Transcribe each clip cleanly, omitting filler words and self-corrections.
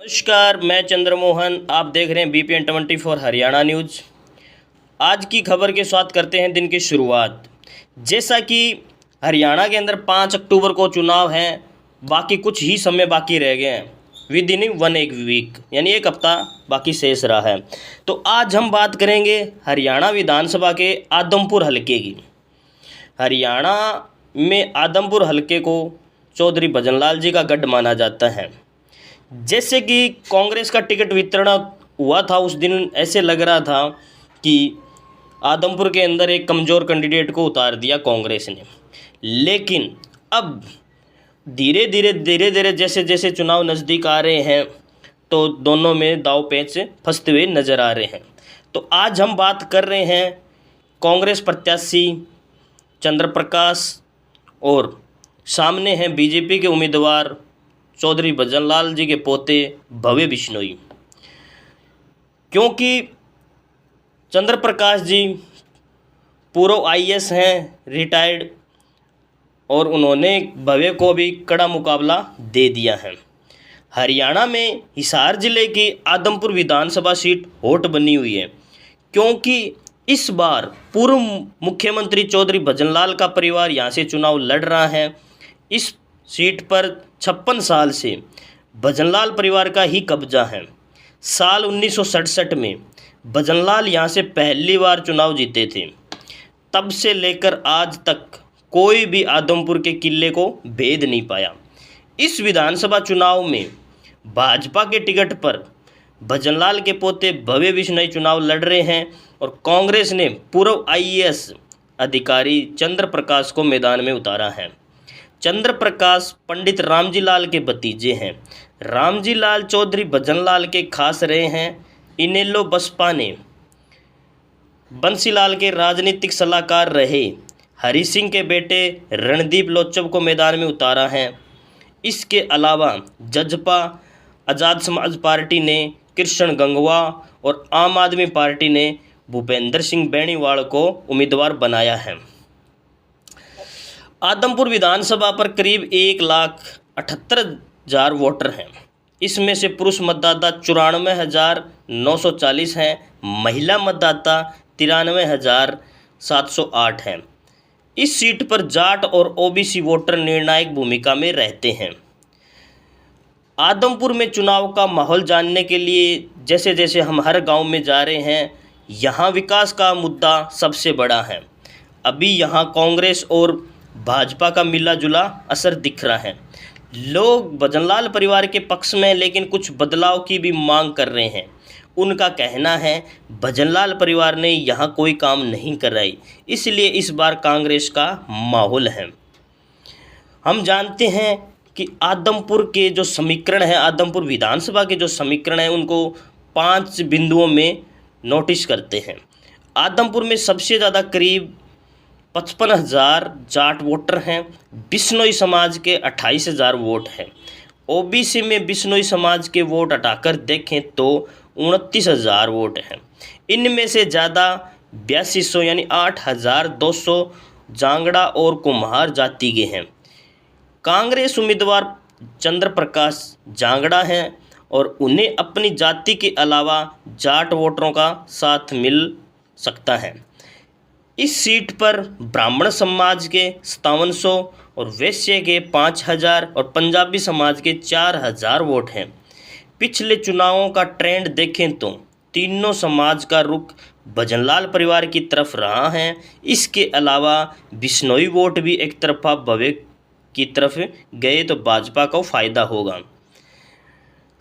नमस्कार, मैं चंद्रमोहन। आप देख रहे हैं BPN 24 हरियाणा न्यूज़। आज की खबर के साथ करते हैं दिन की शुरुआत। जैसा कि हरियाणा के अंदर 5 अक्टूबर को चुनाव हैं, बाकी कुछ ही समय बाकी रह गए हैं। विद इन एक वीक यानी एक हफ्ता बाकी शेष रहा है। तो आज हम बात करेंगे हरियाणा विधानसभा के आदमपुर हलके की। हरियाणा में आदमपुर हलके को चौधरी भजनलाल जी का गढ़ माना जाता है। जैसे कि कांग्रेस का टिकट वितरण हुआ था, उस दिन ऐसे लग रहा था कि आदमपुर के अंदर एक कमज़ोर कैंडिडेट को उतार दिया कांग्रेस ने। लेकिन अब धीरे धीरे जैसे जैसे चुनाव नज़दीक आ रहे हैं तो दोनों में दाव पेच फंसते हुए नज़र आ रहे हैं। तो आज हम बात कर रहे हैं कांग्रेस प्रत्याशी चंद्र प्रकाश और सामने हैं बीजेपी के उम्मीदवार चौधरी भजनलाल जी के पोते भव्य बिश्नोई। क्योंकि चंद्र प्रकाश जी पूर्व IAS हैं, रिटायर्ड, और उन्होंने भव्य को भी कड़ा मुकाबला दे दिया है। हरियाणा में हिसार जिले की आदमपुर विधानसभा सीट हॉट बनी हुई है, क्योंकि इस बार पूर्व मुख्यमंत्री चौधरी भजनलाल का परिवार यहाँ से चुनाव लड़ रहा है। इस सीट पर 56 साल से भजनलाल परिवार का ही कब्जा है। साल 1967 में भजनलाल यहाँ से पहली बार चुनाव जीते थे। तब से लेकर आज तक कोई भी आदमपुर के किले को भेद नहीं पाया। इस विधानसभा चुनाव में भाजपा के टिकट पर भजनलाल के पोते भव्य बिश्नोई चुनाव लड़ रहे हैं और कांग्रेस ने पूर्व IAS अधिकारी चंद्र प्रकाश को मैदान में उतारा है। चंद्र प्रकाश पंडित रामजी लाल के भतीजे हैं। रामजी लाल चौधरी भजनलाल के खास रहे हैं। इनेलो बसपा ने बंसीलाल के राजनीतिक सलाहकार रहे हरि सिंह के बेटे रणदीप लोचब को मैदान में उतारा है। इसके अलावा जजपा, आज़ाद समाज पार्टी ने कृष्ण गंगवा और आम आदमी पार्टी ने भूपेंद्र सिंह बेनीवाल को उम्मीदवार बनाया है। आदमपुर विधानसभा पर करीब 1,78,000 वोटर हैं। इसमें से पुरुष मतदाता 94,940 हैं, महिला मतदाता 93,708 हैं। इस सीट पर जाट और OBC वोटर निर्णायक भूमिका में रहते हैं। आदमपुर में चुनाव का माहौल जानने के लिए जैसे जैसे हम हर गांव में जा रहे हैं, यहाँ विकास का मुद्दा सबसे बड़ा है। अभी यहाँ कांग्रेस और भाजपा का मिला जुला असर दिख रहा है। लोग भजनलाल परिवार के पक्ष में, लेकिन कुछ बदलाव की भी मांग कर रहे हैं। उनका कहना है भजनलाल परिवार ने यहाँ कोई काम नहीं कराई, इसलिए इस बार कांग्रेस का माहौल है। हम जानते हैं कि आदमपुर के जो समीकरण है, आदमपुर विधानसभा के जो समीकरण हैं, उनको 5 बिंदुओं में नोटिस करते हैं। आदमपुर में सबसे ज़्यादा करीब 55,000 जाट वोटर हैं। बिश्नोई समाज के 28,000 वोट हैं। OBC में बिश्नोई समाज के वोट हटाकर देखें तो 29,000 वोट हैं। इनमें से ज़्यादा 8200 यानी 8,200 जांगड़ा और कुम्हार जाति के हैं। कांग्रेस उम्मीदवार चंद्र प्रकाश जांगड़ा हैं और उन्हें अपनी जाति के अलावा जाट वोटरों का साथ मिल सकता है। इस सीट पर ब्राह्मण समाज के 5700 और वैश्य के 5,000 और पंजाबी समाज के 4,000 वोट हैं। पिछले चुनावों का ट्रेंड देखें तो तीनों समाज का रुख भजनलाल परिवार की तरफ रहा है। इसके अलावा बिश्नोई वोट भी एक तरफा भव्य की तरफ गए तो भाजपा को फ़ायदा होगा।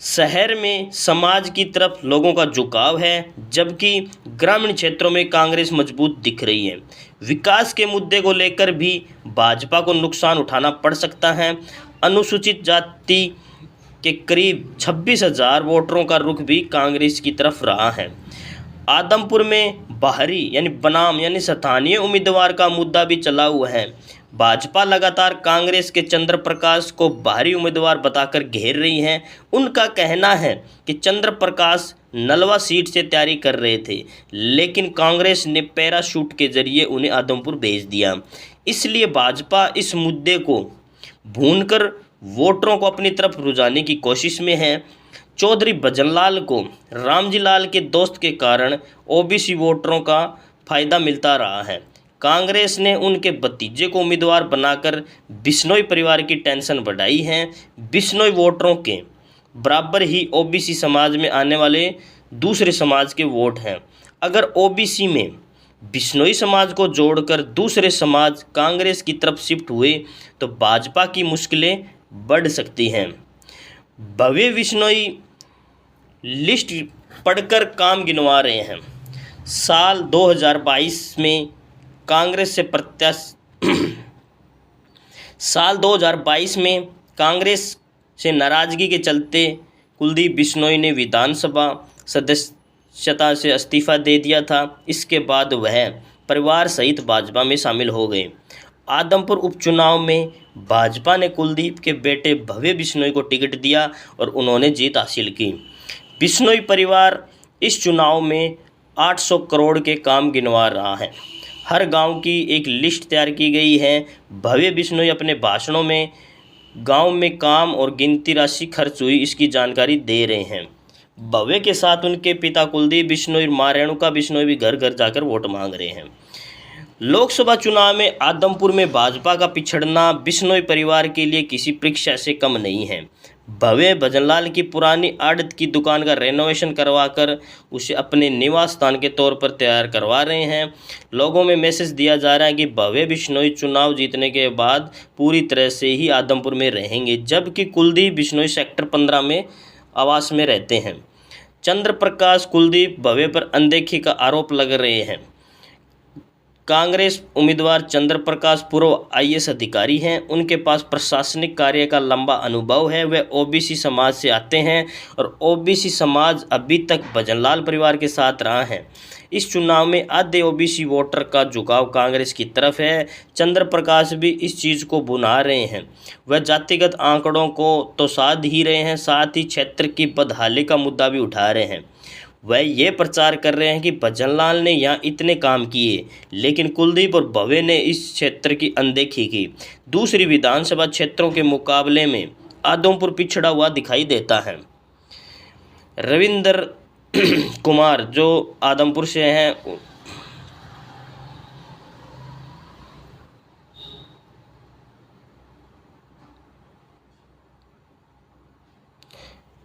शहर में समाज की तरफ लोगों का झुकाव है, जबकि ग्रामीण क्षेत्रों में कांग्रेस मजबूत दिख रही है। विकास के मुद्दे को लेकर भी भाजपा को नुकसान उठाना पड़ सकता है। अनुसूचित जाति के करीब 26,000 वोटरों का रुख भी कांग्रेस की तरफ रहा है। आदमपुर में बाहरी यानी बनाम यानी स्थानीय उम्मीदवार का मुद्दा भी चला हुआ है। भाजपा लगातार कांग्रेस के चंद्र प्रकाश को बाहरी उम्मीदवार बताकर घेर रही है। उनका कहना है कि चंद्र प्रकाश नलवा सीट से तैयारी कर रहे थे, लेकिन कांग्रेस ने पैराशूट के जरिए उन्हें आदमपुर भेज दिया। इसलिए भाजपा इस मुद्दे को भूनकर वोटरों को अपनी तरफ रुझाने की कोशिश में है। चौधरी भजनलाल को रामजी लाल के दोस्त के कारण ओबीसी वोटरों का फायदा मिलता रहा है। कांग्रेस ने उनके भतीजे को उम्मीदवार बनाकर बिश्नोई परिवार की टेंशन बढ़ाई है। बिश्नोई वोटरों के बराबर ही ओबीसी समाज में आने वाले दूसरे समाज के वोट हैं। अगर ओबीसी में बिश्नोई समाज को जोड़कर दूसरे समाज कांग्रेस की तरफ शिफ्ट हुए तो भाजपा की मुश्किलें बढ़ सकती हैं। भव्य बिश्नोई लिस्ट पढ़कर काम गिनवा रहे हैं। साल 2022 में कांग्रेस से साल 2022 में कांग्रेस से नाराजगी के चलते कुलदीप बिश्नोई ने विधानसभा सदस्यता से इस्तीफा दे दिया था। इसके बाद वह परिवार सहित भाजपा में शामिल हो गए। आदमपुर उपचुनाव में भाजपा ने कुलदीप के बेटे भव्य बिश्नोई को टिकट दिया और उन्होंने जीत हासिल की। बिश्नोई परिवार इस चुनाव में 800 करोड़ के काम गिनवा रहा है। हर गांव की एक लिस्ट तैयार की गई है। भव्य बिश्नोई अपने भाषणों में गांव में काम और गिनती राशि खर्च हुई इसकी जानकारी दे रहे हैं। भव्य के साथ उनके पिता कुलदीप बिश्नोई और मां रेणुका बिश्नोई भी घर घर जाकर वोट मांग रहे हैं। लोकसभा चुनाव में आदमपुर में भाजपा का पिछड़ना बिश्नोई परिवार के लिए किसी परीक्षा से कम नहीं है। भव्य भजनलाल की पुरानी आड़त की दुकान का रेनोवेशन करवाकर उसे अपने निवास स्थान के तौर पर तैयार करवा रहे हैं। लोगों में मैसेज दिया जा रहा है कि भव्य बिश्नोई चुनाव जीतने के बाद पूरी तरह से ही आदमपुर में रहेंगे, जबकि कुलदीप बिश्नोई सेक्टर 15 में आवास में रहते हैं। चंद्र प्रकाश कुलदीप भव्य पर अनदेखी का आरोप लग रहे हैं। कांग्रेस उम्मीदवार चंद्र प्रकाश पूर्व आईएएस अधिकारी हैं। उनके पास प्रशासनिक कार्य का लंबा अनुभव है। वे ओबीसी समाज से आते हैं और ओबीसी समाज अभी तक भजनलाल परिवार के साथ रहा है। इस चुनाव में आधे ओबीसी वोटर का झुकाव कांग्रेस की तरफ है। चंद्र प्रकाश भी इस चीज़ को भुना रहे हैं। वह जातिगत आंकड़ों को तो साध ही रहे हैं, साथ ही क्षेत्र की बदहाली का मुद्दा भी उठा रहे हैं। वह ये प्रचार कर रहे हैं कि भजनलाल ने यहाँ इतने काम किए, लेकिन कुलदीप और भव्य ने इस क्षेत्र की अनदेखी की। दूसरी विधानसभा क्षेत्रों के मुकाबले में आदमपुर पिछड़ा हुआ दिखाई देता है। रविंदर कुमार जो आदमपुर से हैं,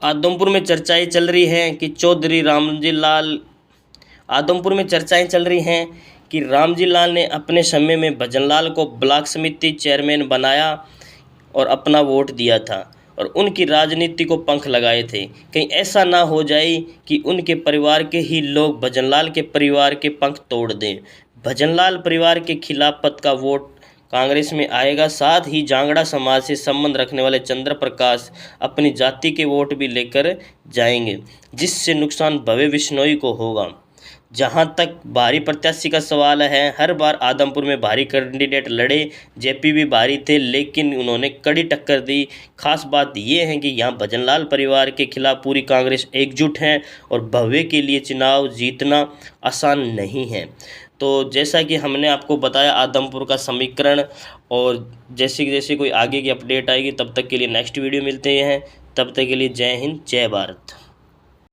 आदमपुर में चर्चाएं चल रही हैं कि रामजी लाल ने अपने समय में भजनलाल को ब्लॉक समिति चेयरमैन बनाया और अपना वोट दिया था और उनकी राजनीति को पंख लगाए थे। कहीं ऐसा ना हो जाए कि उनके परिवार के ही लोग भजनलाल के परिवार के पंख तोड़ दें। भजनलाल परिवार के खिलाफ पद का वोट कांग्रेस में आएगा। साथ ही जांगड़ा समाज से संबंध रखने वाले चंद्र प्रकाश अपनी जाति के वोट भी लेकर जाएंगे, जिससे नुकसान भव्य बिश्नोई को होगा। जहां तक भारी प्रत्याशी का सवाल है, हर बार आदमपुर में भारी कैंडिडेट लड़े। जेपी भी भारी थे, लेकिन उन्होंने कड़ी टक्कर दी। खास बात यह है कि यहाँ भजनलाल परिवार के खिलाफ पूरी कांग्रेस एकजुट है और भव्य के लिए चुनाव जीतना आसान नहीं है। तो जैसा कि हमने आपको बताया आदमपुर का समीकरण, और जैसे जैसे कोई आगे की अपडेट आएगी तब तक के लिए नेक्स्ट वीडियो मिलते हैं। तब तक के लिए जय हिंद, जय भारत।